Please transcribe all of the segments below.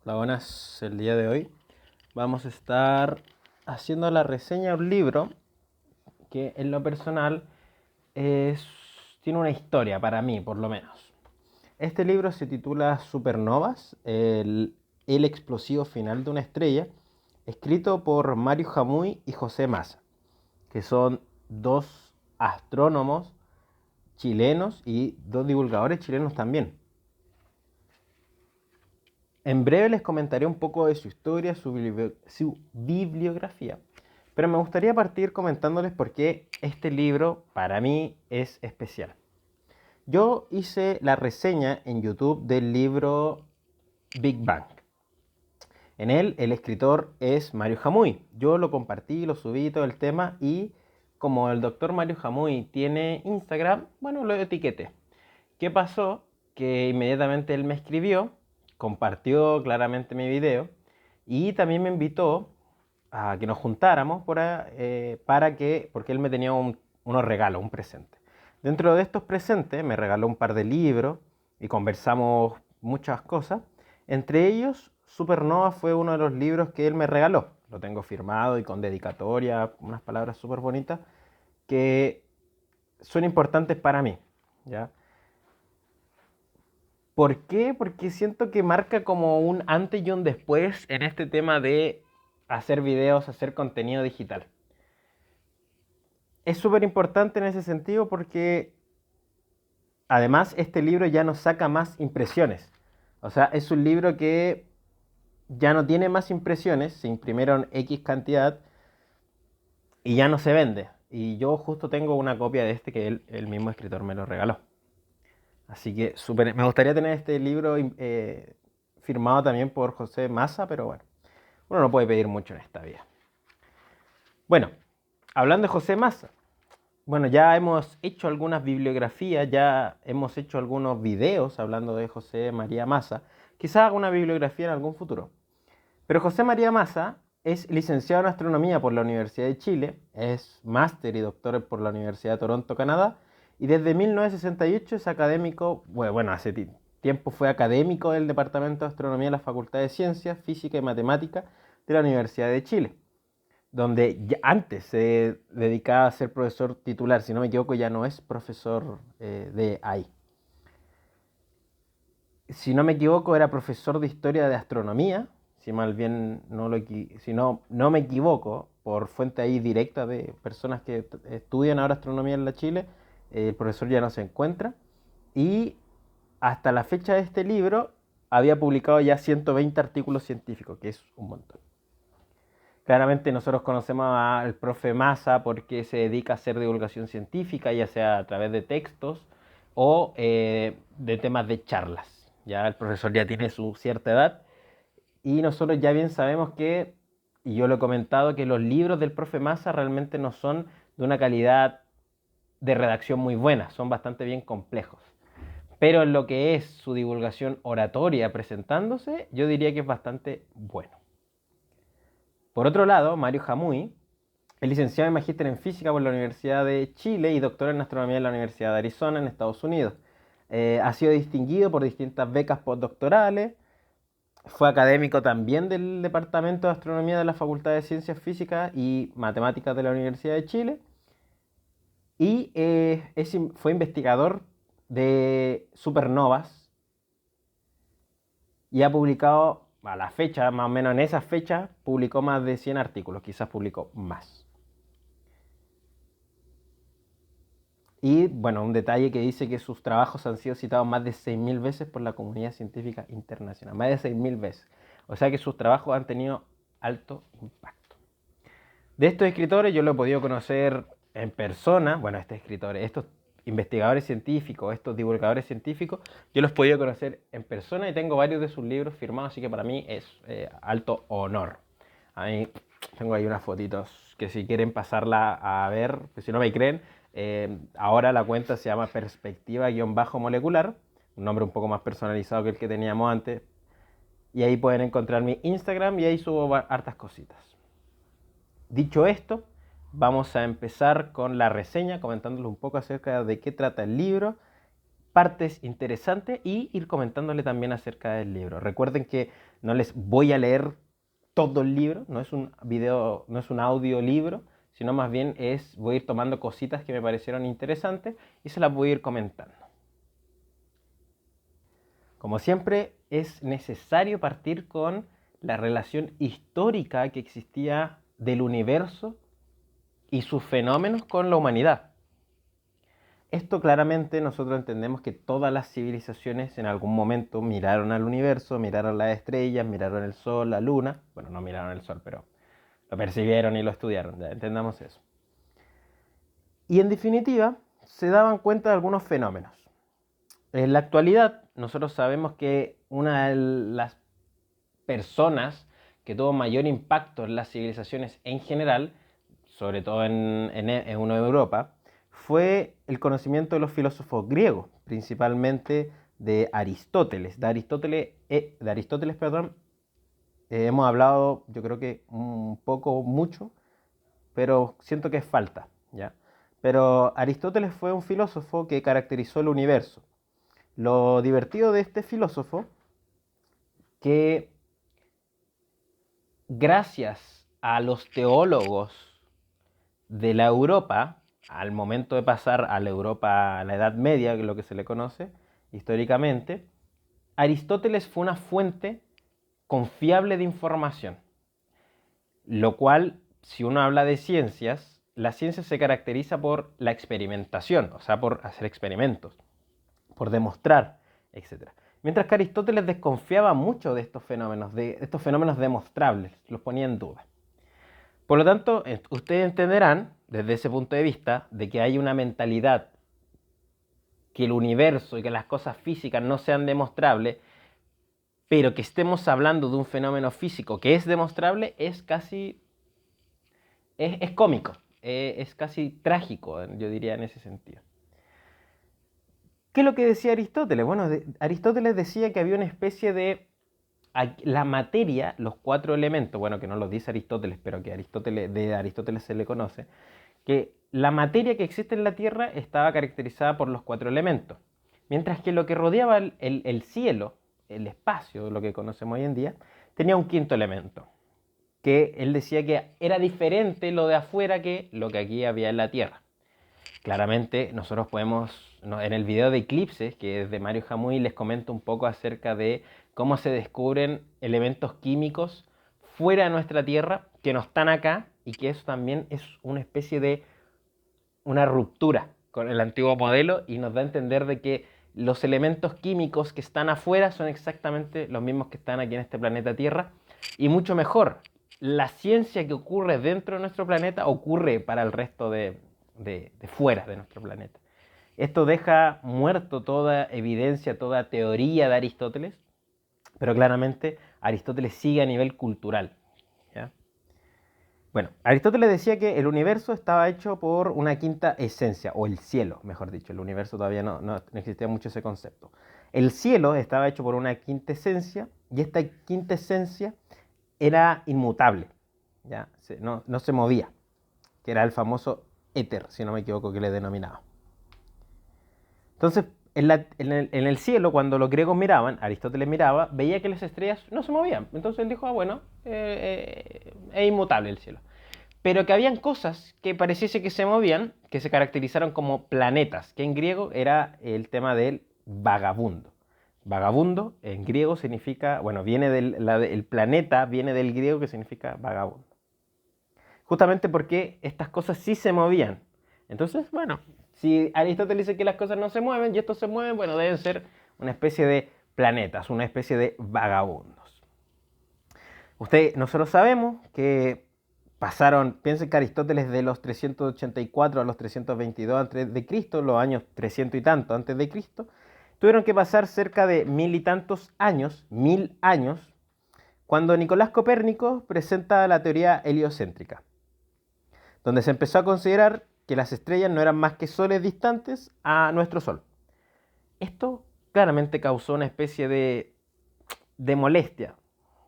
Hola, buenas. El día de hoy vamos a estar haciendo la reseña de un libro que en lo personal es, tiene una historia para mí, por lo menos. Este libro se titula Supernovas, el explosivo final de una estrella, escrito por Mario Jamui y José Massa, que son dos astrónomos chilenos y dos divulgadores chilenos también. En breve les comentaré un poco de su historia, su bibliografía, pero me gustaría partir comentándoles por qué este libro para mí es especial. Yo hice la reseña en YouTube del libro Big Bang. En él el escritor es Mario Jamui. Yo lo compartí, lo subí todo el tema y como el doctor Mario Jamui tiene Instagram, bueno, lo etiqueté. ¿Qué pasó? Que inmediatamente él me escribió, compartió claramente mi video y también me invitó a que nos juntáramos porque él me tenía unos regalos, un presente. Dentro de estos presentes me regaló un par de libros y conversamos muchas cosas. Entre ellos, Supernova fue uno de los libros que él me regaló. Lo tengo firmado y con dedicatoria, unas palabras súper bonitas que son importantes para mí, ¿ya? ¿Por qué? Porque siento que marca como un antes y un después en este tema de hacer videos, hacer contenido digital. Es súper importante en ese sentido porque además este libro ya no saca más impresiones. O sea, es un libro que ya no tiene más impresiones, se imprimieron X cantidad y ya no se vende. Y yo justo tengo una copia de este que el mismo escritor me lo regaló. Así que me gustaría tener este libro firmado también por José Massa, pero bueno, uno no puede pedir mucho en esta vida. Bueno, hablando de José Massa, bueno, ya hemos hecho algunas bibliografías, ya hemos hecho algunos videos hablando de José María Massa. Quizás haga una bibliografía en algún futuro. Pero José María Massa es licenciado en astronomía por la Universidad de Chile, es máster y doctor por la Universidad de Toronto, Canadá, y desde 1968 es académico, bueno, hace tiempo fue académico del Departamento de Astronomía de la Facultad de Ciencias, Física y Matemática de la Universidad de Chile, donde ya antes se dedicaba a ser profesor titular, si no me equivoco ya no es profesor de ahí. Si no me equivoco era profesor de Historia de Astronomía, si mal bien si no me equivoco, por fuente ahí directa de personas que estudian ahora astronomía en la Chile, el profesor ya no se encuentra. Y hasta la fecha de este libro había publicado ya 120 artículos científicos, que es un montón. Claramente nosotros conocemos al profe Massa porque se dedica a hacer divulgación científica, ya sea a través de textos o de temas de charlas. Ya el profesor ya tiene su cierta edad y nosotros ya bien sabemos que, y yo lo he comentado, que los libros del profe Massa realmente no son de una calidad de redacción muy buena, son bastante bien complejos. Pero en lo que es su divulgación oratoria presentándose, yo diría que es bastante bueno. Por otro lado, Mario Jamui es licenciado y magíster en física por la Universidad de Chile y doctor en astronomía en la Universidad de Arizona, en Estados Unidos. Ha sido distinguido por distintas becas postdoctorales. Fue académico también del Departamento de Astronomía de la Facultad de Ciencias Físicas y Matemáticas de la Universidad de Chile. Y fue investigador de supernovas y ha publicado, a la fecha, más o menos en esa fecha, publicó más de 100 artículos, quizás publicó más. Y bueno, un detalle que dice que sus trabajos han sido citados más de 6.000 veces por la comunidad científica internacional. Más de 6.000 veces. O sea que sus trabajos han tenido alto impacto. De estos escritores yo lo he podido conocer en persona. Bueno, estos investigadores científicos, estos divulgadores científicos, yo los he podido conocer en persona y tengo varios de sus libros firmados, así que para mí es alto honor. Ahí tengo ahí unas fotitos que si quieren pasarla a ver, pues si no me creen, ahora la cuenta se llama Perspectiva-molecular, un nombre un poco más personalizado que el que teníamos antes. Y ahí pueden encontrar mi Instagram y ahí subo hartas cositas. Dicho esto, vamos a empezar con la reseña, comentándoles un poco acerca de qué trata el libro, partes interesantes y ir comentándole también acerca del libro. Recuerden que no les voy a leer todo el libro, no es un video, no es un audiolibro, sino más bien voy a ir tomando cositas que me parecieron interesantes y se las voy a ir comentando. Como siempre, es necesario partir con la relación histórica que existía del universo y sus fenómenos con la humanidad. Esto claramente nosotros entendemos que todas las civilizaciones en algún momento miraron al universo, miraron las estrellas, miraron el sol, la luna. Bueno, no miraron el sol, pero lo percibieron y lo estudiaron, ya entendamos eso. Y en definitiva, se daban cuenta de algunos fenómenos. En la actualidad, nosotros sabemos que una de las personas que tuvo mayor impacto en las civilizaciones en general, sobre todo en Europa, fue el conocimiento de los filósofos griegos, principalmente de Aristóteles. De Aristóteles, hemos hablado, yo creo que un poco, mucho, pero siento que es falta, ¿ya? Pero Aristóteles fue un filósofo que caracterizó el universo. Lo divertido de este filósofo, que gracias a los teólogos de la Europa, al momento de pasar a la Europa, a la Edad Media, que es lo que se le conoce históricamente, Aristóteles fue una fuente confiable de información. Lo cual, si uno habla de ciencias, la ciencia se caracteriza por la experimentación, o sea, por hacer experimentos, por demostrar, etc. Mientras que Aristóteles desconfiaba mucho de estos fenómenos demostrables, los ponía en duda. Por lo tanto, ustedes entenderán, desde ese punto de vista, de que hay una mentalidad que el universo y que las cosas físicas no sean demostrables, pero que estemos hablando de un fenómeno físico que es demostrable, es casi, es cómico, es casi trágico, yo diría en ese sentido. ¿Qué es lo que decía Aristóteles? Bueno, Aristóteles decía que había una especie de la materia, los 4 elementos, bueno, que no los dice Aristóteles, pero que de Aristóteles se le conoce, que la materia que existe en la Tierra estaba caracterizada por los 4 elementos, mientras que lo que rodeaba el cielo, el espacio, lo que conocemos hoy en día, tenía un 5.º elemento, que él decía que era diferente lo de afuera que lo que aquí había en la Tierra. Claramente nosotros podemos, en el video de eclipses, que es de Mario Jamui, les comento un poco acerca de cómo se descubren elementos químicos fuera de nuestra Tierra que no están acá, y que eso también es una especie de una ruptura con el antiguo modelo y nos da a entender de que los elementos químicos que están afuera son exactamente los mismos que están aquí en este planeta Tierra, y mucho mejor, la ciencia que ocurre dentro de nuestro planeta ocurre para el resto de fuera de nuestro planeta. Esto deja muerto toda evidencia, toda teoría de Aristóteles, pero claramente Aristóteles sigue a nivel cultural, ¿ya? Bueno, Aristóteles decía que el universo estaba hecho por una 5.ª esencia, o el cielo, mejor dicho. El universo todavía no existía mucho ese concepto. El cielo estaba hecho por una 5.ª esencia, y esta 5.ª esencia era inmutable, ¿ya? No se movía, que era el famoso éter, si no me equivoco, que le denominaba. Entonces, en el cielo, cuando los griegos miraban, Aristóteles miraba, veía que las estrellas no se movían. Entonces él dijo, bueno, es inmutable el cielo. Pero que habían cosas que pareciese que se movían, que se caracterizaron como planetas, que en griego era el tema del vagabundo. Vagabundo en griego significa, bueno, el planeta viene del griego, que significa vagabundo. Justamente porque estas cosas sí se movían. Entonces, bueno, si Aristóteles dice que las cosas no se mueven y estos se mueven, bueno, deben ser una especie de planetas, una especie de vagabundos. Nosotros sabemos que piensen que Aristóteles de los 384 a los 322 a.C., los años 300 y tanto antes de Cristo, tuvieron que pasar cerca de 1.000 y tantos años, 1.000 años, cuando Nicolás Copérnico presenta la teoría heliocéntrica, donde se empezó a considerar que las estrellas no eran más que soles distantes a nuestro Sol. Esto claramente causó una especie de molestia,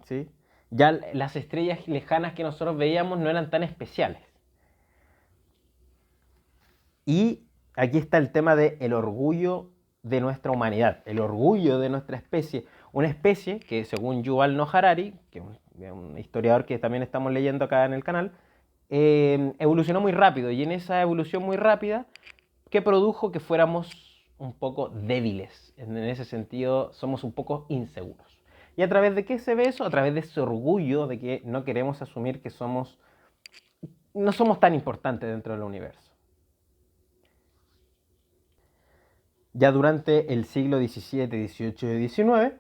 ¿sí? Ya las estrellas lejanas que nosotros veíamos no eran tan especiales. Y aquí está el tema del orgullo de nuestra humanidad, el orgullo de nuestra especie. Una especie que, según Yuval Noah Harari, que es un historiador que también estamos leyendo acá en el canal, evolucionó muy rápido, y en esa evolución muy rápida, que produjo que fuéramos un poco débiles. En ese sentido, somos un poco inseguros. ¿Y a través de qué se ve eso? A través de ese orgullo de que no queremos asumir que no somos tan importantes dentro del universo. Ya durante el siglo XVII, XVIII y XIX,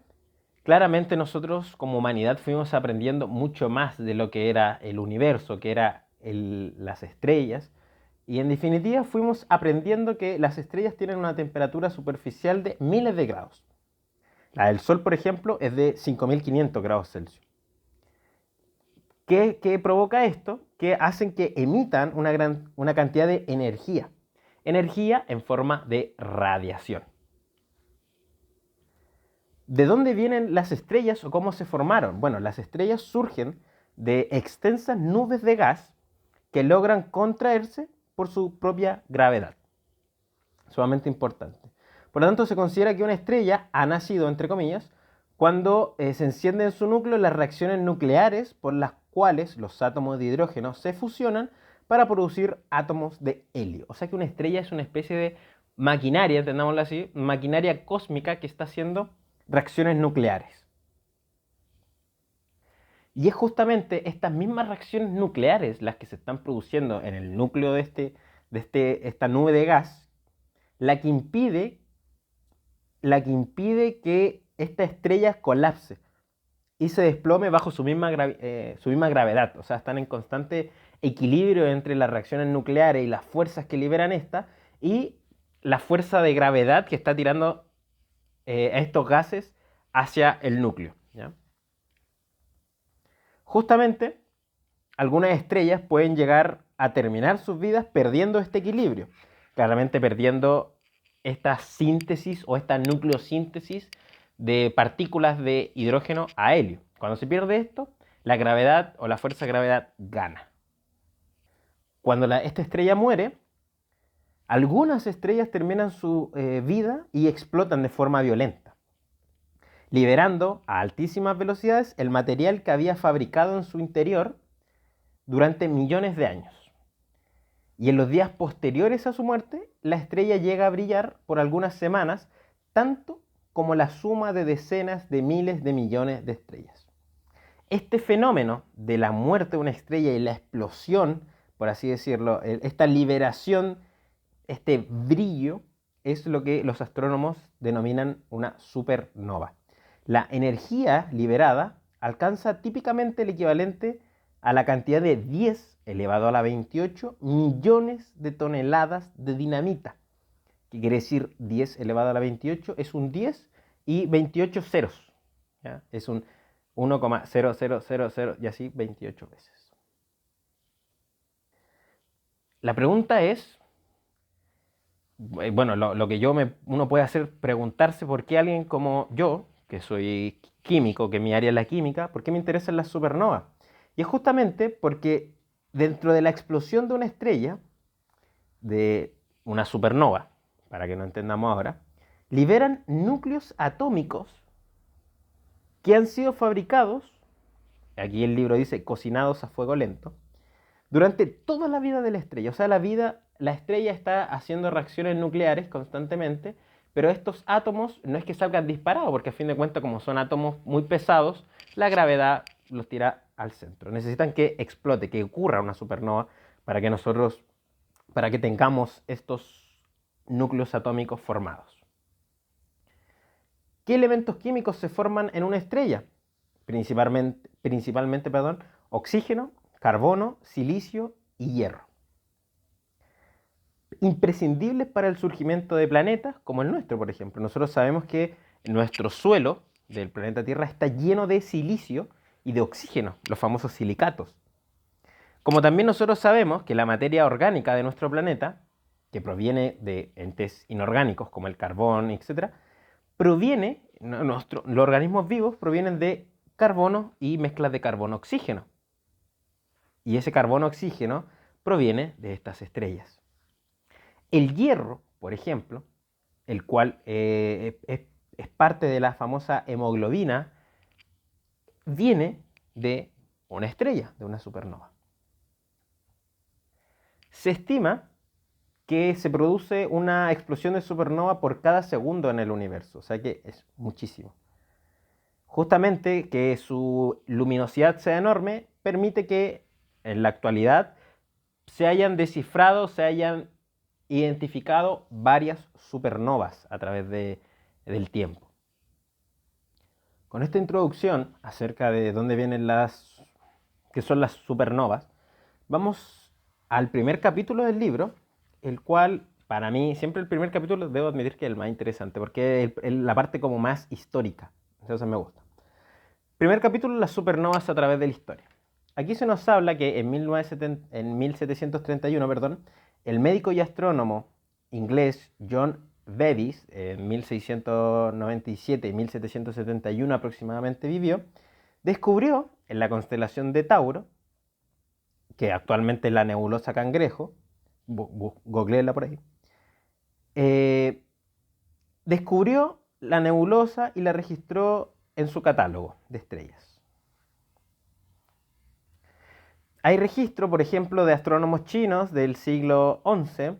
claramente nosotros como humanidad fuimos aprendiendo mucho más de lo que era el universo, que era las estrellas, y en definitiva fuimos aprendiendo que las estrellas tienen una temperatura superficial de miles de grados. La del Sol, por ejemplo, es de 5.500 grados Celsius. ¿Qué provoca esto? Que hacen que emitan una cantidad de energía. Energía en forma de radiación. ¿De dónde vienen las estrellas o cómo se formaron? Bueno, las estrellas surgen de extensas nubes de gas que logran contraerse por su propia gravedad. Sumamente importante. Por lo tanto, se considera que una estrella ha nacido, entre comillas, cuando se enciende en su núcleo las reacciones nucleares por las cuales los átomos de hidrógeno se fusionan para producir átomos de helio. O sea que una estrella es una especie de maquinaria, entendámoslo así, maquinaria cósmica que está haciendo reacciones nucleares. Y es justamente estas mismas reacciones nucleares las que se están produciendo en el núcleo de esta nube de gas, la que impide que esta estrella colapse y se desplome bajo su misma gravedad. O sea, están en constante equilibrio entre las reacciones nucleares y las fuerzas que liberan esta y la fuerza de gravedad que está tirando a estos gases hacia el núcleo, ¿ya? Justamente, algunas estrellas pueden llegar a terminar sus vidas perdiendo este equilibrio, claramente perdiendo esta síntesis o esta nucleosíntesis de partículas de hidrógeno a helio. Cuando se pierde esto, la gravedad o la fuerza de gravedad gana. Cuando esta estrella muere, algunas estrellas terminan su vida y explotan de forma violenta, liberando a altísimas velocidades el material que había fabricado en su interior durante millones de años. Y en los días posteriores a su muerte, la estrella llega a brillar por algunas semanas, tanto como la suma de decenas de miles de millones de estrellas. Este fenómeno de la muerte de una estrella y la explosión, por así decirlo, esta liberación, este brillo, es lo que los astrónomos denominan una supernova. La energía liberada alcanza típicamente el equivalente a la cantidad de 10 elevado a la 28 millones de toneladas de dinamita. ¿Qué quiere decir 10 elevado a la 28? Es un 10 y 28 ceros. ¿Ya? Es un 1,0000 y así 28 veces. La pregunta es, bueno, lo que uno puede hacer, preguntarse por qué alguien como yo, que soy químico, que mi área es la química, ¿por qué me interesan las supernovas? Y es justamente porque dentro de la explosión de una estrella, de una supernova, para que no entendamos ahora, liberan núcleos atómicos que han sido fabricados, aquí el libro dice cocinados a fuego lento, durante toda la vida de la estrella. O sea, la estrella está haciendo reacciones nucleares constantemente, pero estos átomos no es que salgan disparados, porque a fin de cuentas, como son átomos muy pesados, la gravedad los tira al centro. Necesitan que explote, que ocurra una supernova para que tengamos estos núcleos atómicos formados. ¿Qué elementos químicos se forman en una estrella? Principalmente, oxígeno, carbono, silicio y hierro. Imprescindibles para el surgimiento de planetas como el nuestro, por ejemplo. Nosotros sabemos que nuestro suelo del planeta Tierra está lleno de silicio y de oxígeno, los famosos silicatos. Como también nosotros sabemos que la materia orgánica de nuestro planeta, que proviene de entes inorgánicos como el carbón, etc., los organismos vivos provienen de carbono y mezclas de carbono-oxígeno. Y ese carbono-oxígeno proviene de estas estrellas. El hierro, por ejemplo, el cual es parte de la famosa hemoglobina, viene de una estrella, de una supernova. Se estima que se produce una explosión de supernova por cada segundo en el universo, o sea que es muchísimo. Justamente que su luminosidad sea enorme permite que en la actualidad se hayan descifrado, se hayan identificado varias supernovas a través del tiempo. Con esta introducción acerca de dónde vienen qué son las supernovas, vamos al primer capítulo del libro, el cual para mí, siempre el primer capítulo debo admitir que es el más interesante, porque es la parte como más histórica, entonces me gusta. Primer capítulo, las supernovas a través de la historia. Aquí se nos habla que en 1731, el médico y astrónomo inglés John Bevis, en 1697 y 1771 aproximadamente vivió, descubrió en la constelación de Tauro, que actualmente es la nebulosa Cangrejo, googleela por ahí, descubrió la nebulosa y la registró en su catálogo de estrellas. Hay registro, por ejemplo, de astrónomos chinos del siglo XI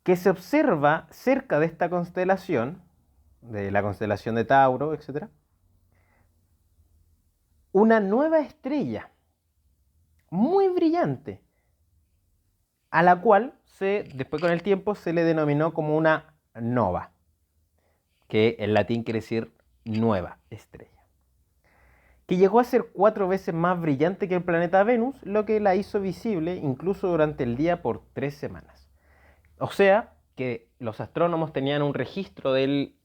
que se observa cerca de esta constelación, de la constelación de Tauro, etc., una nueva estrella muy brillante, a la cual después con el tiempo se le denominó como una nova, que en latín quiere decir nueva estrella, que llegó a ser 4 veces más brillante que el planeta Venus, lo que la hizo visible incluso durante el día por 3 semanas. O sea, que los astrónomos tenían un registro del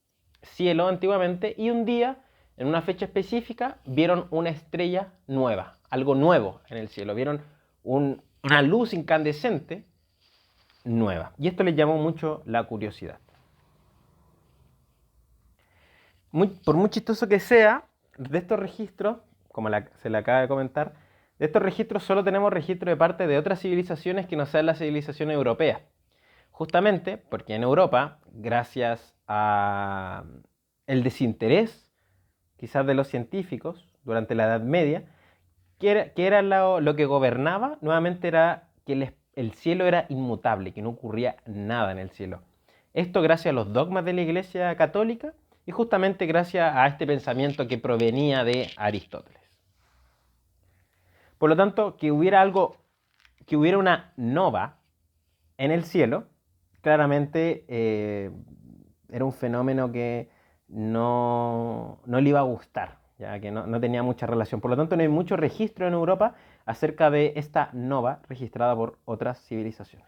cielo antiguamente y un día, en una fecha específica, vieron una estrella nueva, algo nuevo en el cielo, vieron una luz incandescente nueva. Y esto les llamó mucho la curiosidad. Por muy chistoso que sea, de estos registros, como se le acaba de comentar, de estos registros solo tenemos registro de parte de otras civilizaciones que no sean la civilización europea. Justamente porque en Europa, gracias a el desinterés quizás de los científicos durante la Edad Media, que era lo que gobernaba, nuevamente era que el cielo era inmutable, que no ocurría nada en el cielo. Esto gracias a los dogmas de la Iglesia Católica y justamente gracias a este pensamiento que provenía de Aristóteles. Por lo tanto, que hubiera una nova en el cielo, claramente era un fenómeno que no le iba a gustar, ya que no tenía mucha relación. Por lo tanto, no hay mucho registro en Europa acerca de esta nova registrada por otras civilizaciones.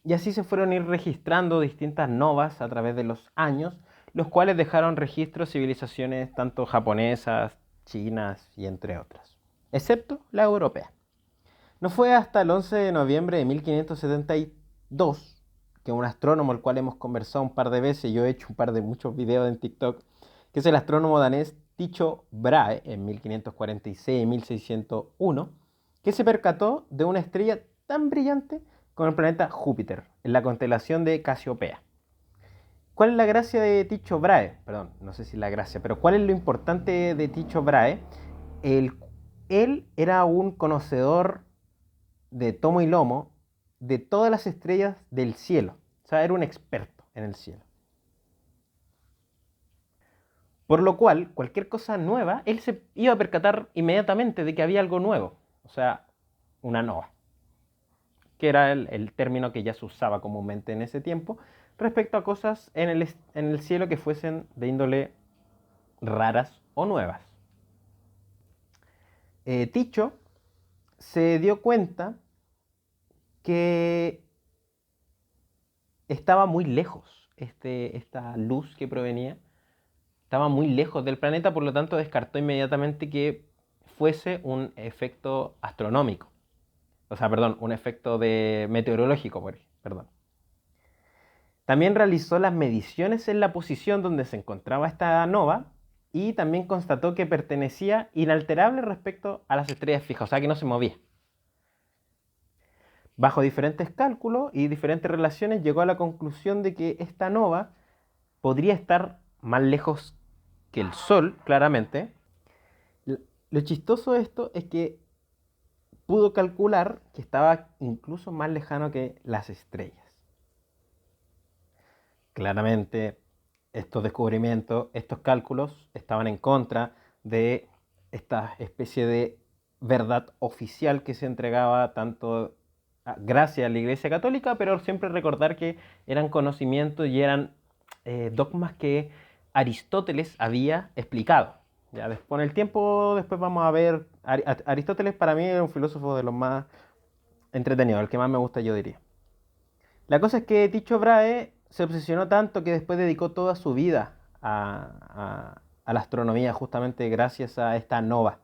Y así se fueron ir registrando distintas novas a través de los años, los cuales dejaron registros civilizaciones tanto japonesas, chinas y entre otras, excepto la europea. No fue hasta el 11 de noviembre de 1572 que un astrónomo, al cual hemos conversado un par de veces, yo he hecho muchos videos en TikTok, que es el astrónomo danés Tycho Brahe, en 1546 y 1601, que se percató de una estrella tan brillante como el planeta Júpiter, en la constelación de Casiopea. ¿Cuál es la gracia de Tycho Brahe? Perdón, no sé si la gracia, pero ¿cuál es lo importante de Tycho Brahe? Él era un conocedor de tomo y lomo de todas las estrellas del cielo. O sea, era un experto en el cielo. Por lo cual, cualquier cosa nueva, él se iba a percatar inmediatamente de que había algo nuevo. O sea, una nova. Que era el término que ya se usaba comúnmente en ese tiempo respecto a cosas en el cielo que fuesen de índole raras o nuevas. Tycho se dio cuenta que estaba muy lejos esta luz que provenía, estaba muy lejos del planeta, por lo tanto descartó inmediatamente que fuese un efecto astronómico. O sea, perdón, un efecto meteorológico, perdón. También realizó las mediciones en la posición donde se encontraba esta nova y también constató que pertenecía inalterable respecto a las estrellas fijas, o sea que no se movía. Bajo diferentes cálculos y diferentes relaciones llegó a la conclusión de que esta nova podría estar más lejos que el Sol, claramente. Lo chistoso de esto es que pudo calcular que estaba incluso más lejano que las estrellas. Claramente, estos descubrimientos, estos cálculos estaban en contra de esta especie de verdad oficial que se entregaba tanto gracias a la Iglesia Católica, pero siempre recordar que eran conocimientos y eran dogmas que Aristóteles había explicado. Ya después, con el tiempo, después vamos a ver. Aristóteles para mí es un filósofo de los más entretenidos, el que más me gusta, yo diría. La cosa es que Tycho Brahe se obsesionó tanto que después dedicó toda su vida a la astronomía, justamente gracias a esta nova.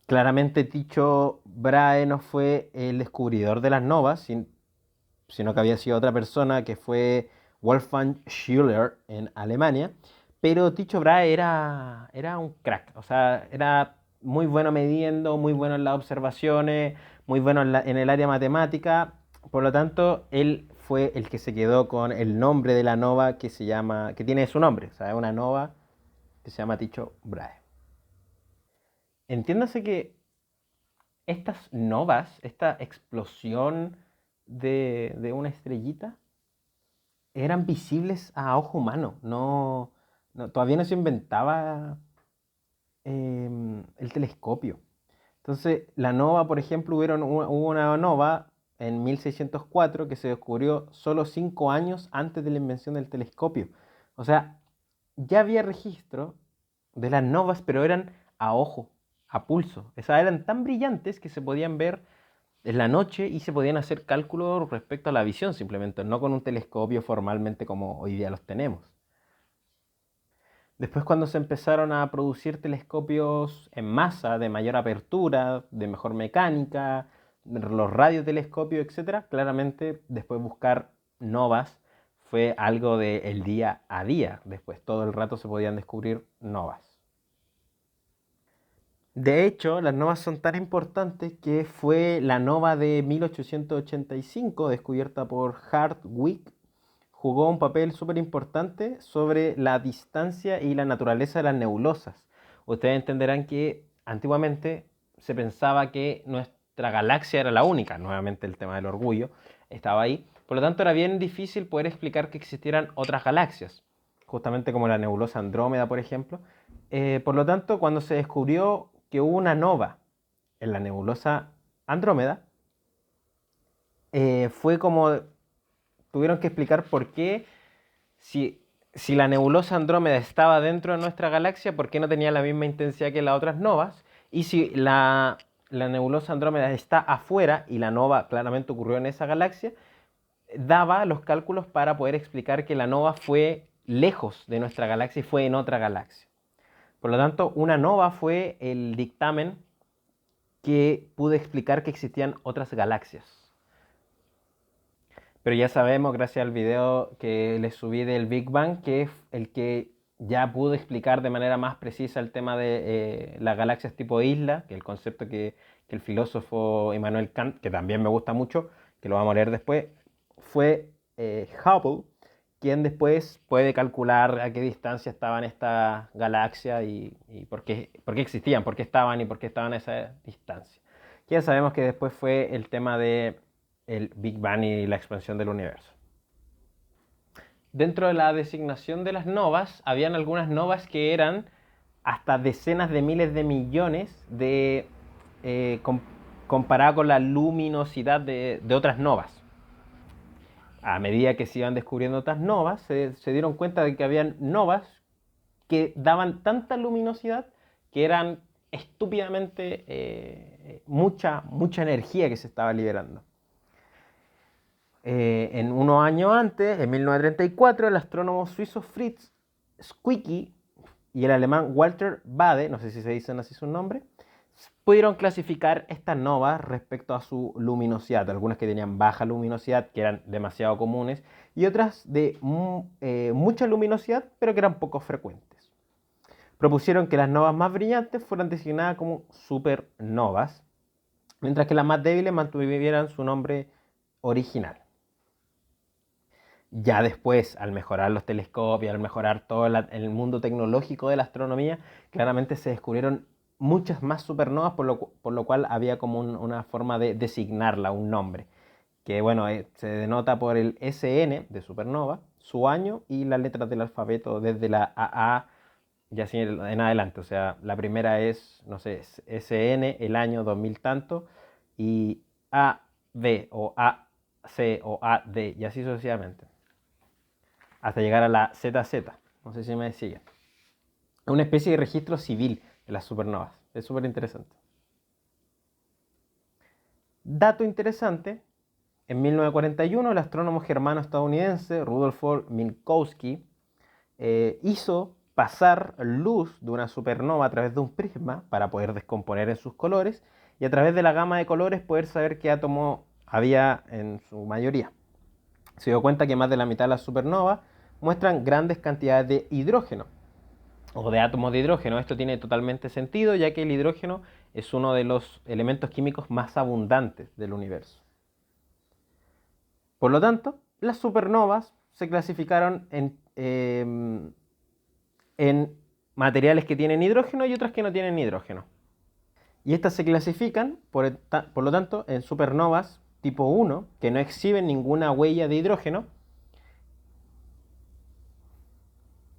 Claramente Tycho Brahe no fue el descubridor de las novas, sino que había sido otra persona que fue Wolfgang Schüler en Alemania. Pero Tycho Brahe era un crack, o sea, era muy bueno midiendo, muy bueno en las observaciones, muy bueno en el área matemática. Por lo tanto, él fue el que se quedó con el nombre de la nova que se llama, que tiene su nombre, o sea, es una nova que se llama Tycho Brahe. Entiéndase que estas novas, esta explosión de una estrellita, eran visibles a ojo humano. Todavía no se inventaba el telescopio. Entonces, la nova, por ejemplo, hubo una nova en 1604 que se descubrió solo 5 años antes de la invención del telescopio. O sea, ya había registro de las novas, pero eran a ojo, a pulso. O sea, eran tan brillantes que se podían ver en la noche y se podían hacer cálculos respecto a la visión simplemente, no con un telescopio formalmente como hoy día los tenemos. Después cuando se empezaron a producir telescopios en masa, de mayor apertura, de mejor mecánica, los radiotelescopios, etc., claramente después buscar novas fue algo del día a día. Después todo el rato se podían descubrir novas. De hecho, las novas son tan importantes que fue la nova de 1885, descubierta por Hardwick, jugó un papel súper importante sobre la distancia y la naturaleza de las nebulosas. Ustedes entenderán que antiguamente se pensaba que nuestra galaxia era la única, nuevamente el tema del orgullo estaba ahí, por lo tanto era bien difícil poder explicar que existieran otras galaxias, justamente como la nebulosa Andrómeda, por ejemplo. Por lo tanto, cuando se descubrió que hubo una nova en la nebulosa Andrómeda, fue como tuvieron que explicar por qué, si la nebulosa Andrómeda estaba dentro de nuestra galaxia, por qué no tenía la misma intensidad que las otras novas, y si la nebulosa Andrómeda está afuera y la nova claramente ocurrió en esa galaxia, daba los cálculos para poder explicar que la nova fue lejos de nuestra galaxia y fue en otra galaxia. Por lo tanto, una nova fue el dictamen que pudo explicar que existían otras galaxias. Pero ya sabemos, gracias al video que les subí del Big Bang, que es el que ya pudo explicar de manera más precisa el tema de las galaxias tipo isla, que es el concepto que el filósofo Immanuel Kant, que también me gusta mucho, que lo vamos a leer después, fue Hubble, quien después puede calcular a qué distancia estaban estas galaxias y por qué existían, por qué estaban y por qué estaban a esa distancia. Ya sabemos que después fue el tema de el Big Bang y la expansión del universo. Dentro de la designación de las novas, habían algunas novas que eran hasta decenas de miles de millones comparado con la luminosidad de otras novas. A medida que se iban descubriendo otras novas, se dieron cuenta de que habían novas que daban tanta luminosidad que eran estúpidamente mucha energía que se estaba liberando. En unos años antes, en 1934, el astrónomo suizo Fritz Zwicky y el alemán Walter Bade, no sé si se dicen así su nombre, pudieron clasificar estas novas respecto a su luminosidad. Algunas que tenían baja luminosidad, que eran demasiado comunes, y otras de mucha luminosidad, pero que eran poco frecuentes. Propusieron que las novas más brillantes fueran designadas como supernovas, mientras que las más débiles mantuvieran su nombre original. Ya después, al mejorar los telescopios, al mejorar todo el mundo tecnológico de la astronomía, claramente se descubrieron muchas más supernovas, por lo cual había como una forma de designarla, un nombre, que bueno, se denota por el SN de supernova, su año y las letras del alfabeto desde la AA y así en adelante. O sea, la primera es, no sé, SN, el año 2000 tanto, y AB o AC o AD, y así sucesivamente hasta llegar a la ZZ. No sé si me siguen. Es una especie de registro civil de las supernovas. Es súper interesante. Dato interesante, en 1941 el astrónomo germano estadounidense Rudolf Minkowski hizo pasar luz de una supernova a través de un prisma para poder descomponer en sus colores y a través de la gama de colores poder saber qué átomo había en su mayoría. Se dio cuenta que más de la mitad de las supernovas muestran grandes cantidades de hidrógeno o de átomos de hidrógeno. Esto tiene totalmente sentido, ya que el hidrógeno es uno de los elementos químicos más abundantes del universo. Por lo tanto, las supernovas se clasificaron en materiales que tienen hidrógeno y otras que no tienen hidrógeno. Y estas se clasifican, por lo tanto, en supernovas tipo 1, que no exhiben ninguna huella de hidrógeno,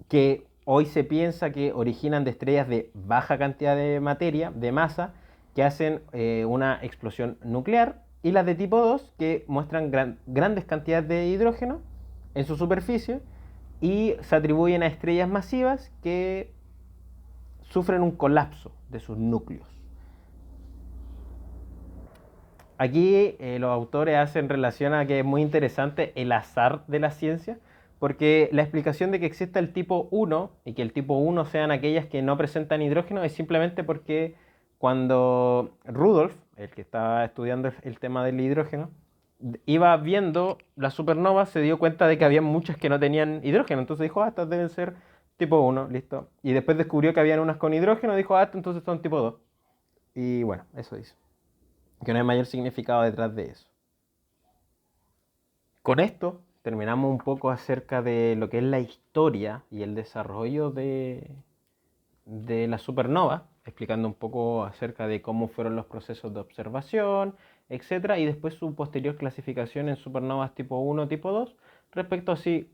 que hoy se piensa que originan de estrellas de baja cantidad de materia, de masa, que hacen una explosión nuclear, y las de tipo 2, que muestran grandes cantidades de hidrógeno en su superficie y se atribuyen a estrellas masivas que sufren un colapso de sus núcleos. Aquí los autores hacen relación a que es muy interesante el azar de la ciencia, porque la explicación de que exista el tipo 1 y que el tipo 1 sean aquellas que no presentan hidrógeno es simplemente porque cuando Rudolf, el que estaba estudiando el tema del hidrógeno, iba viendo las supernovas, se dio cuenta de que había muchas que no tenían hidrógeno, entonces dijo, estas deben ser tipo 1, listo. Y después descubrió que habían unas con hidrógeno, dijo, entonces son tipo 2. Y bueno, eso dice. Que no hay mayor significado detrás de eso. Con esto terminamos un poco acerca de lo que es la historia y el desarrollo de la supernova, explicando un poco acerca de cómo fueron los procesos de observación, etcétera, y después su posterior clasificación en supernovas tipo 1, tipo 2, respecto a si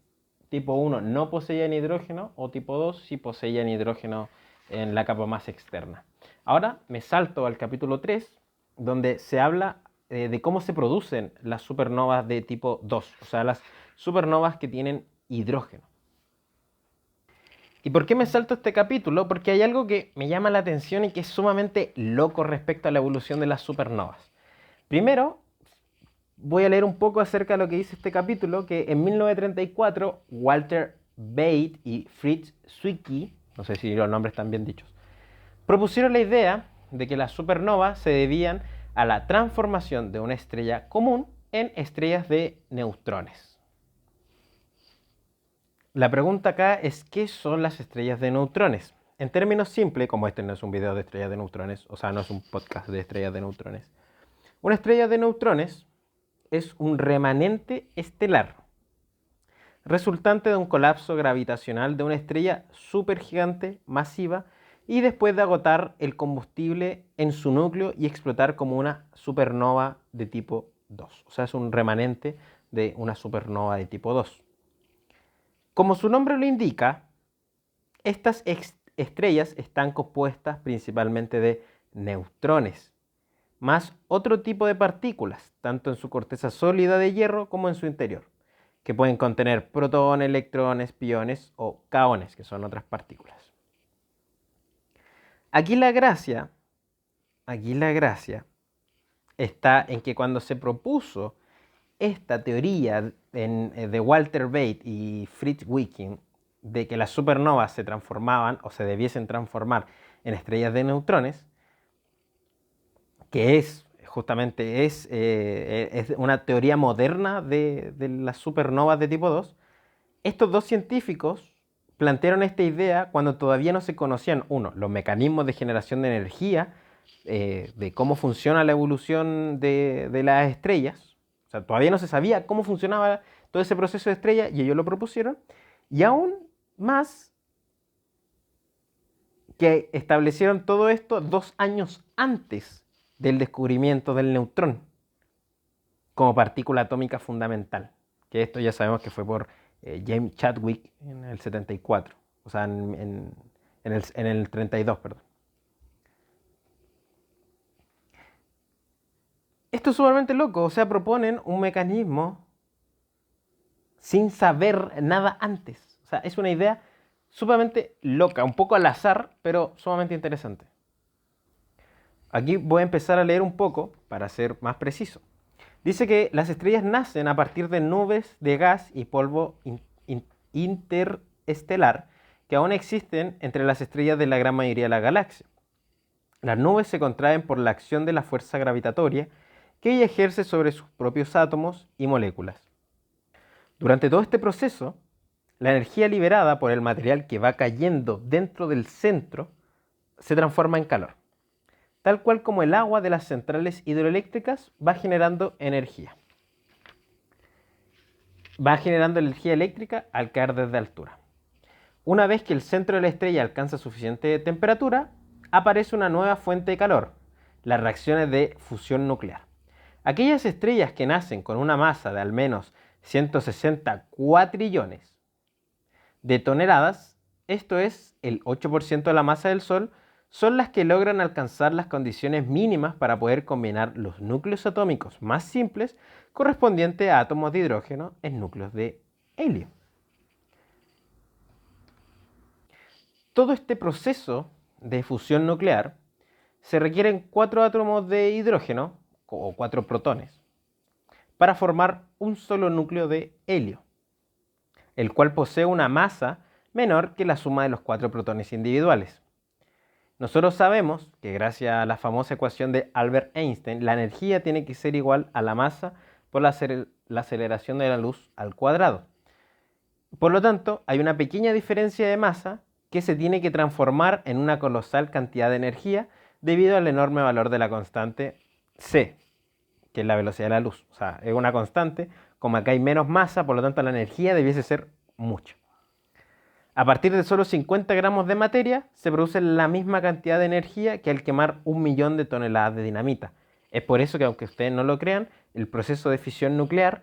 tipo 1 no poseían hidrógeno o tipo 2 si poseían hidrógeno en la capa más externa. Ahora me salto al capítulo 3, donde se habla de cómo se producen las supernovas de tipo 2, o sea, las supernovas que tienen hidrógeno. ¿Y por qué me salto este capítulo? Porque hay algo que me llama la atención y que es sumamente loco respecto a la evolución de las supernovas. Primero, voy a leer un poco acerca de lo que dice este capítulo, que en 1934 Walter Baade y Fritz Zwicky, no sé si los nombres están bien dichos, propusieron la idea de que las supernovas se debían a la transformación de una estrella común en estrellas de neutrones. La pregunta acá es, ¿qué son las estrellas de neutrones? En términos simples, como este no es un video de estrellas de neutrones, o sea, no es un podcast de estrellas de neutrones, una estrella de neutrones es un remanente estelar resultante de un colapso gravitacional de una estrella supergigante masiva y después de agotar el combustible en su núcleo y explotar como una supernova de tipo 2. O sea, es un remanente de una supernova de tipo 2. Como su nombre lo indica, estas estrellas están compuestas principalmente de neutrones, más otro tipo de partículas, tanto en su corteza sólida de hierro como en su interior, que pueden contener protones, electrones, piones o kaones, que son otras partículas. Aquí la gracia está en que cuando se propuso esta teoría de Walter Baade y Fritz Zwicky de que las supernovas se transformaban o se debiesen transformar en estrellas de neutrones, que es justamente es una teoría moderna de las supernovas de tipo 2, estos dos científicos plantearon esta idea cuando todavía no se conocían, uno, los mecanismos de generación de energía de cómo funciona la evolución de las estrellas. O sea, todavía no se sabía cómo funcionaba todo ese proceso de estrella y ellos lo propusieron. Y aún más que establecieron todo esto 2 años antes del descubrimiento del neutrón como partícula atómica fundamental. Que esto ya sabemos que fue por James Chadwick en el 74, o sea, en el 32, perdón. Esto es sumamente loco, o sea, proponen un mecanismo sin saber nada antes. O sea, es una idea sumamente loca, un poco al azar, pero sumamente interesante. Aquí voy a empezar a leer un poco para ser más preciso. Dice que las estrellas nacen a partir de nubes de gas y polvo interestelar que aún existen entre las estrellas de la gran mayoría de la galaxia. Las nubes se contraen por la acción de la fuerza gravitatoria que ella ejerce sobre sus propios átomos y moléculas. Durante todo este proceso, la energía liberada por el material que va cayendo dentro del centro se transforma en calor, tal cual como el agua de las centrales hidroeléctricas va generando energía. Va generando energía eléctrica al caer desde altura. Una vez que el centro de la estrella alcanza suficiente temperatura, aparece una nueva fuente de calor, las reacciones de fusión nuclear. Aquellas estrellas que nacen con una masa de al menos 160 cuatrillones de toneladas, esto es el 8% de la masa del Sol, son las que logran alcanzar las condiciones mínimas para poder combinar los núcleos atómicos más simples correspondientes a átomos de hidrógeno en núcleos de helio. Todo este proceso de fusión nuclear se requieren 4 átomos de hidrógeno o 4 protones para formar un solo núcleo de helio, el cual posee una masa menor que la suma de los 4 protones individuales. Nosotros sabemos que gracias a la famosa ecuación de Albert Einstein, la energía tiene que ser igual a la masa por la aceleración de la luz al cuadrado. Por lo tanto, hay una pequeña diferencia de masa que se tiene que transformar en una colosal cantidad de energía debido al enorme valor de la constante C, que es la velocidad de la luz. O sea, es una constante, como acá hay menos masa, por lo tanto la energía debiese ser mucha. A partir de solo 50 gramos de materia, se produce la misma cantidad de energía que al quemar 1.000.000 de toneladas de dinamita. Es por eso que, aunque ustedes no lo crean, el proceso de fisión nuclear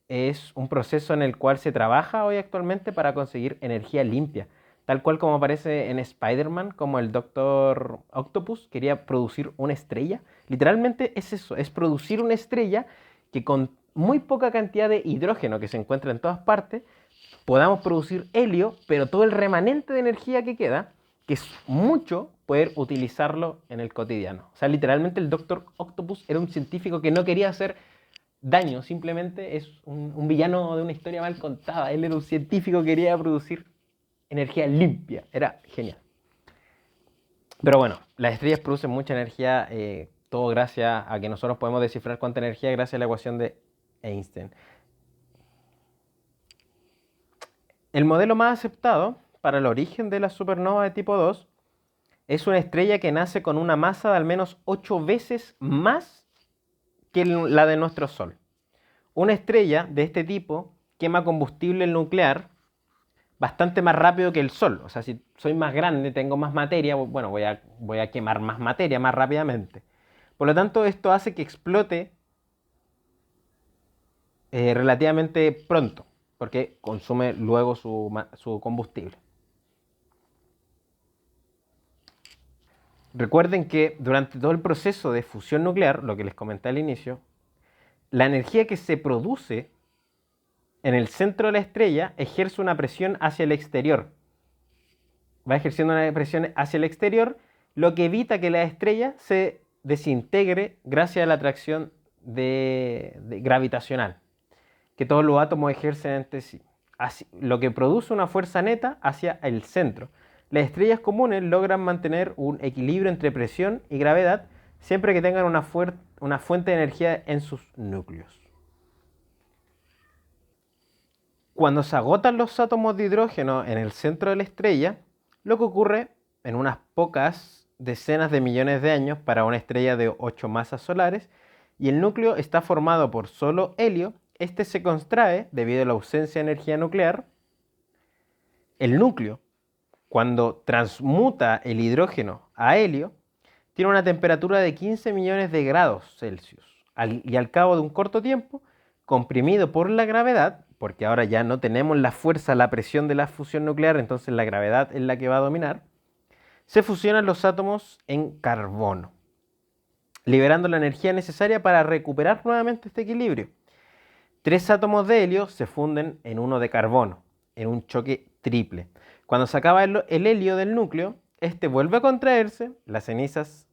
es un proceso en el cual se trabaja hoy actualmente para conseguir energía limpia. Tal cual como aparece en Spider-Man, como el Doctor Octopus quería producir una estrella. Literalmente es eso, es producir una estrella que con muy poca cantidad de hidrógeno que se encuentra en todas partes, podamos producir helio, pero todo el remanente de energía que queda, que es mucho, poder utilizarlo en el cotidiano. O sea, literalmente el Doctor Octopus era un científico que no quería hacer daño, simplemente es un villano de una historia mal contada. Él era un científico que quería producir energía limpia. Era genial. Pero bueno, las estrellas producen mucha energía, todo gracias a que nosotros podemos descifrar cuánta energía gracias a la ecuación de Einstein. El modelo más aceptado para el origen de la supernova de tipo 2 es una estrella que nace con una masa de al menos 8 veces más que la de nuestro Sol. Una estrella de este tipo quema combustible nuclear bastante más rápido que el Sol. O sea, si soy más grande, tengo más materia, bueno, voy a quemar más materia más rápidamente. Por lo tanto, esto hace que explote relativamente pronto, porque consume luego su combustible. Recuerden que durante todo el proceso de fusión nuclear, lo que les comenté al inicio, la energía que se produce en el centro de la estrella ejerce una presión hacia el exterior. Va ejerciendo una presión hacia el exterior, lo que evita que la estrella se desintegre gracias a la atracción gravitacional que todos los átomos ejercen entre sí. Así, lo que produce una fuerza neta hacia el centro. Las estrellas comunes logran mantener un equilibrio entre presión y gravedad siempre que tengan una fuente de energía en sus núcleos. Cuando se agotan los átomos de hidrógeno en el centro de la estrella, lo que ocurre en unas pocas decenas de millones de años para una estrella de 8 masas solares y el núcleo está formado por solo helio. Este se contrae debido a la ausencia de energía nuclear. El núcleo, cuando transmuta el hidrógeno a helio, tiene una temperatura de 15 millones de grados Celsius y al cabo de un corto tiempo, comprimido por la gravedad, porque ahora ya no tenemos la fuerza, la presión de la fusión nuclear, entonces la gravedad es la que va a dominar, se fusionan los átomos en carbono, liberando la energía necesaria para recuperar nuevamente este equilibrio. 3 átomos de helio se funden en uno de carbono, en un choque triple. Cuando se acaba el helio del núcleo, este vuelve a contraerse, las cenizas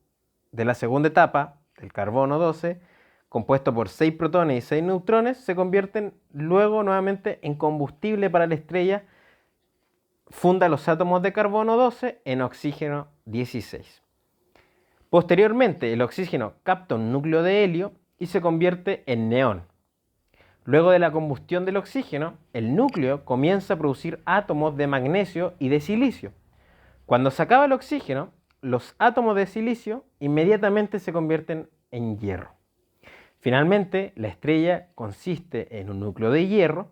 de la segunda etapa, el carbono 12, compuesto por 6 protones y 6 neutrones, se convierten luego nuevamente en combustible para la estrella, funda los átomos de carbono 12 en oxígeno 16. Posteriormente, el oxígeno capta un núcleo de helio y se convierte en neón. Luego de la combustión del oxígeno, el núcleo comienza a producir átomos de magnesio y de silicio. Cuando se acaba el oxígeno, los átomos de silicio inmediatamente se convierten en hierro. Finalmente, la estrella consiste en un núcleo de hierro,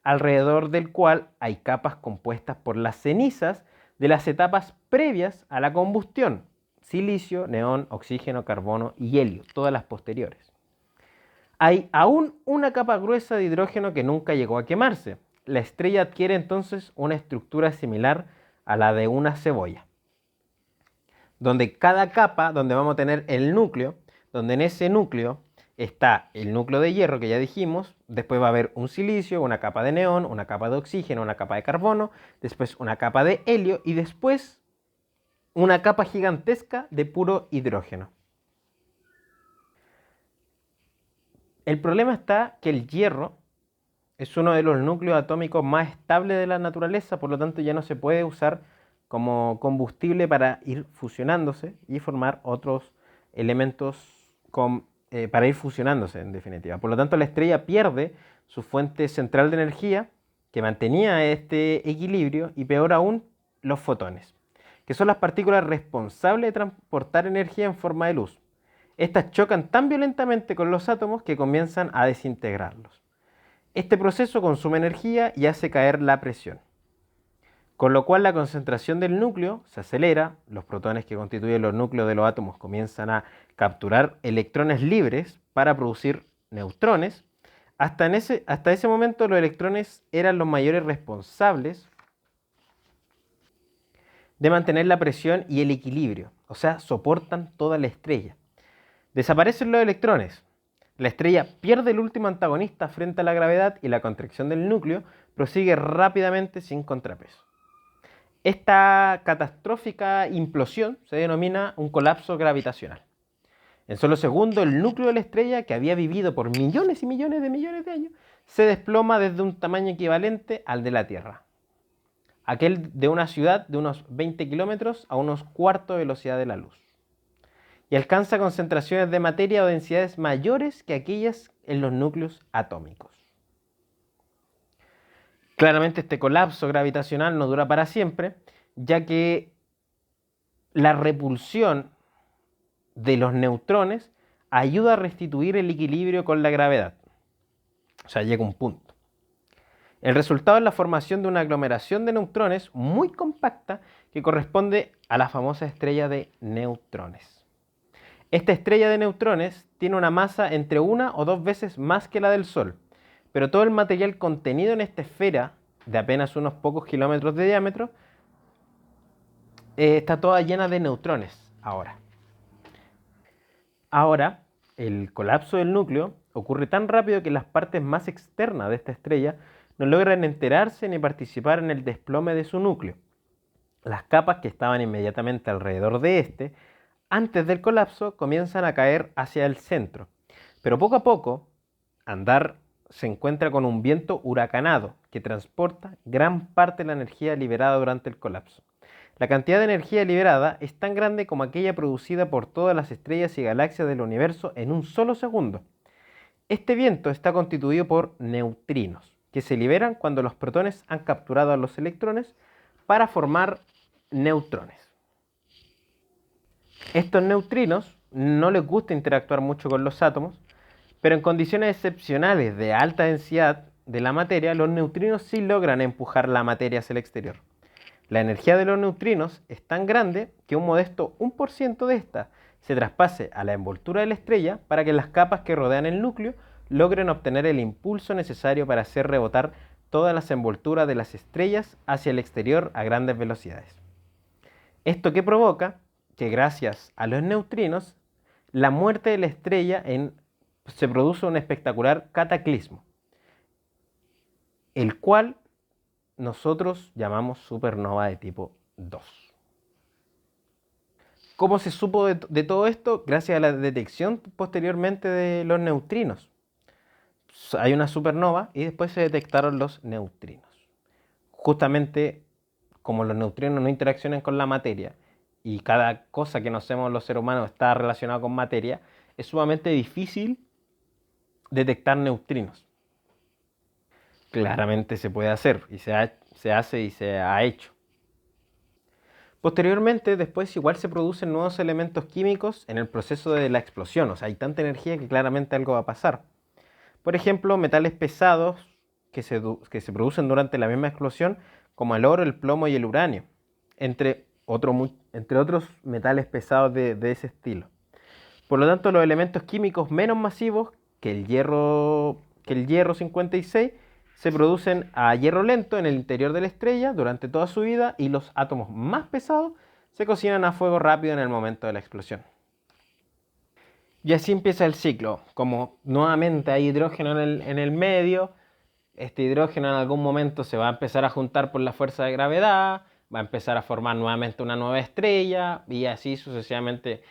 alrededor del cual hay capas compuestas por las cenizas de las etapas previas a la combustión: silicio, neón, oxígeno, carbono y helio, todas las posteriores. Hay aún una capa gruesa de hidrógeno que nunca llegó a quemarse. La estrella adquiere entonces una estructura similar a la de una cebolla, donde cada capa, donde vamos a tener el núcleo, donde en ese núcleo está el núcleo de hierro que ya dijimos, después va a haber un silicio, una capa de neón, una capa de oxígeno, una capa de carbono, después una capa de helio y después una capa gigantesca de puro hidrógeno. El problema está que el hierro es uno de los núcleos atómicos más estables de la naturaleza, por lo tanto ya no se puede usar como combustible para ir fusionándose y formar otros elementos para ir fusionándose en definitiva. Por lo tanto, la estrella pierde su fuente central de energía que mantenía este equilibrio y peor aún, los fotones, que son las partículas responsables de transportar energía en forma de luz. Estas chocan tan violentamente con los átomos que comienzan a desintegrarlos. Este proceso consume energía y hace caer la presión, con lo cual la concentración del núcleo se acelera, los protones que constituyen los núcleos de los átomos comienzan a capturar electrones libres para producir neutrones. Hasta ese momento los electrones eran los mayores responsables de mantener la presión y el equilibrio, o sea, soportan toda la estrella. Desaparecen los electrones. La estrella pierde el último antagonista frente a la gravedad y la contracción del núcleo prosigue rápidamente sin contrapeso. Esta catastrófica implosión se denomina un colapso gravitacional. En solo segundos, el núcleo de la estrella, que había vivido por millones y millones de años, se desploma desde un tamaño equivalente al de la Tierra, aquel de una ciudad de unos 20 kilómetros a unos cuartos de velocidad de la luz, y alcanza concentraciones de materia o densidades mayores que aquellas en los núcleos atómicos. Claramente este colapso gravitacional no dura para siempre, ya que la repulsión de los neutrones ayuda a restituir el equilibrio con la gravedad. O sea, llega un punto. El resultado es la formación de una aglomeración de neutrones muy compacta que corresponde a la famosa estrella de neutrones. Esta estrella de neutrones tiene una masa entre 1 o 2 veces más que la del Sol, pero todo el material contenido en esta esfera de apenas unos pocos kilómetros de diámetro está toda llena de neutrones ahora. Ahora, el colapso del núcleo ocurre tan rápido que las partes más externas de esta estrella no logran enterarse ni participar en el desplome de su núcleo. Las capas que estaban inmediatamente alrededor de este, antes del colapso, comienzan a caer hacia el centro. Pero poco a poco, Andar se encuentra con un viento huracanado que transporta gran parte de la energía liberada durante el colapso. La cantidad de energía liberada es tan grande como aquella producida por todas las estrellas y galaxias del universo en un solo segundo. Este viento está constituido por neutrinos, que se liberan cuando los protones han capturado a los electrones para formar neutrones. Estos neutrinos no les gusta interactuar mucho con los átomos, pero en condiciones excepcionales de alta densidad de la materia, los neutrinos sí logran empujar la materia hacia el exterior. La energía de los neutrinos es tan grande que un modesto 1% de esta se traspase a la envoltura de la estrella para que las capas que rodean el núcleo logren obtener el impulso necesario para hacer rebotar todas las envolturas de las estrellas hacia el exterior a grandes velocidades. Esto que provoca que gracias a los neutrinos, la muerte de la estrella se produce un espectacular cataclismo, el cual nosotros llamamos supernova de tipo 2. ¿Cómo se supo de todo esto? Gracias a la detección posteriormente de los neutrinos. Hay una supernova y después se detectaron los neutrinos. Justamente como los neutrinos no interaccionan con la materia y cada cosa que nos hacemos los seres humanos está relacionada con materia, es sumamente difícil detectar neutrinos. Claramente se puede hacer y se hace y se ha hecho. Posteriormente, después igual se producen nuevos elementos químicos en el proceso de la explosión. O sea, hay tanta energía que claramente algo va a pasar. Por ejemplo, metales pesados que se producen durante la misma explosión, como el oro, el plomo y el uranio, entre otros metales pesados de ese estilo. Por lo tanto, los elementos químicos menos masivos que el hierro 56 se producen a hierro lento en el interior de la estrella durante toda su vida y los átomos más pesados se cocinan a fuego rápido en el momento de la explosión. Y así empieza el ciclo, como nuevamente hay hidrógeno en el medio, este hidrógeno en algún momento se va a empezar a juntar por la fuerza de gravedad, va a empezar a formar nuevamente una nueva estrella y así sucesivamente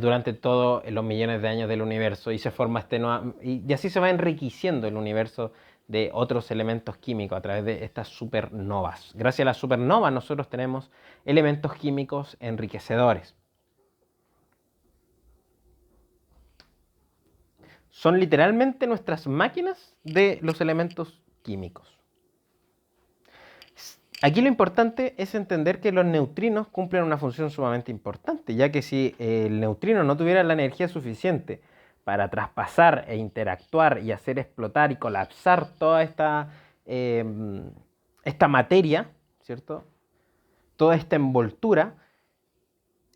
durante todos los millones de años del universo y se forma y así se va enriqueciendo el universo de otros elementos químicos a través de estas supernovas. Gracias a las supernovas nosotros tenemos elementos químicos enriquecedores. Son literalmente nuestras máquinas de los elementos químicos. Aquí lo importante es entender que los neutrinos cumplen una función sumamente importante, ya que si el neutrino no tuviera la energía suficiente para traspasar e interactuar y hacer explotar y colapsar toda esta materia, ¿cierto? Toda esta envoltura,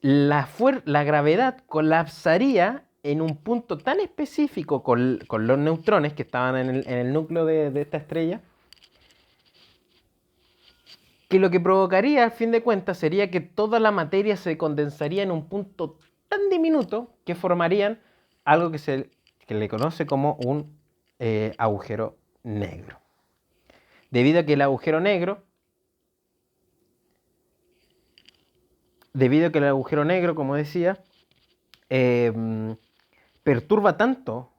la gravedad colapsaría en un punto tan específico con los neutrones que estaban en el núcleo de esta estrella, que lo que provocaría, al fin de cuentas, sería que toda la materia se condensaría en un punto tan diminuto que formarían algo que se le conoce como un agujero negro. Debido a que el agujero negro, como decía, perturba tanto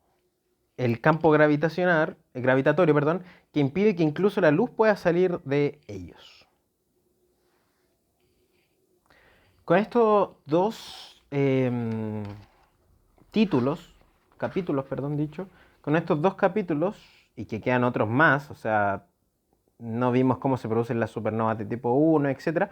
el campo gravitatorio, perdón, que impide que incluso la luz pueda salir de ellos. Con estos dos con estos dos capítulos, y que quedan otros más, o sea, no vimos cómo se producen las supernovas de tipo 1, etc.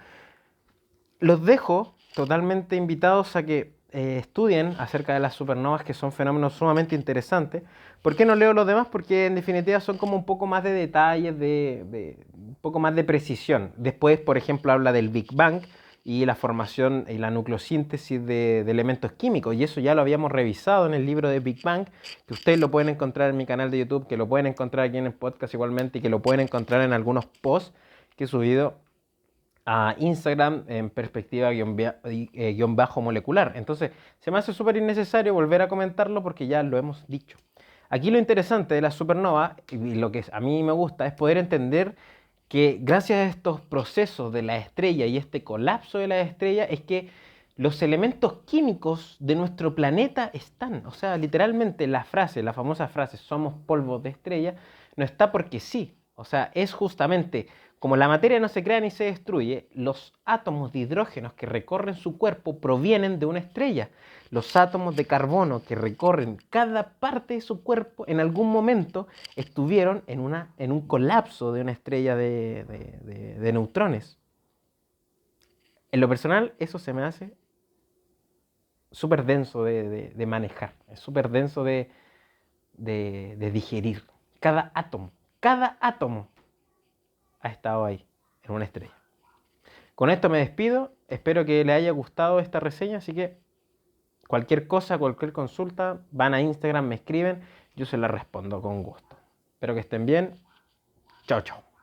Los dejo totalmente invitados a que estudien acerca de las supernovas, que son fenómenos sumamente interesantes. ¿Por qué no leo los demás? Porque en definitiva son como un poco más de detalles, un poco más de precisión. Después, por ejemplo, habla del Big Bang y la formación y la nucleosíntesis de elementos químicos. Y eso ya lo habíamos revisado en el libro de Big Bang, que ustedes lo pueden encontrar en mi canal de YouTube, que lo pueden encontrar aquí en el podcast igualmente y que lo pueden encontrar en algunos posts que he subido a Instagram en perspectiva-molecular. Entonces, se me hace súper innecesario volver a comentarlo porque ya lo hemos dicho. Aquí lo interesante de la supernova, y lo que a mí me gusta, es poder entender que gracias a estos procesos de la estrella y este colapso de la estrella, es que los elementos químicos de nuestro planeta están. O sea, literalmente la famosa frase, somos polvo de estrella, no está porque sí. O sea, es justamente como la materia no se crea ni se destruye, los átomos de hidrógenos que recorren su cuerpo provienen de una estrella. Los átomos de carbono que recorren cada parte de su cuerpo en algún momento estuvieron en un colapso de una estrella de neutrones. En lo personal, eso se me hace súper denso de manejar, es súper denso de digerir. Cada átomo ha estado ahí, en una estrella. Con esto me despido, espero que les haya gustado esta reseña, así que cualquier cosa, cualquier consulta, van a Instagram, me escriben, yo se la respondo con gusto. Espero que estén bien. Chao, chao.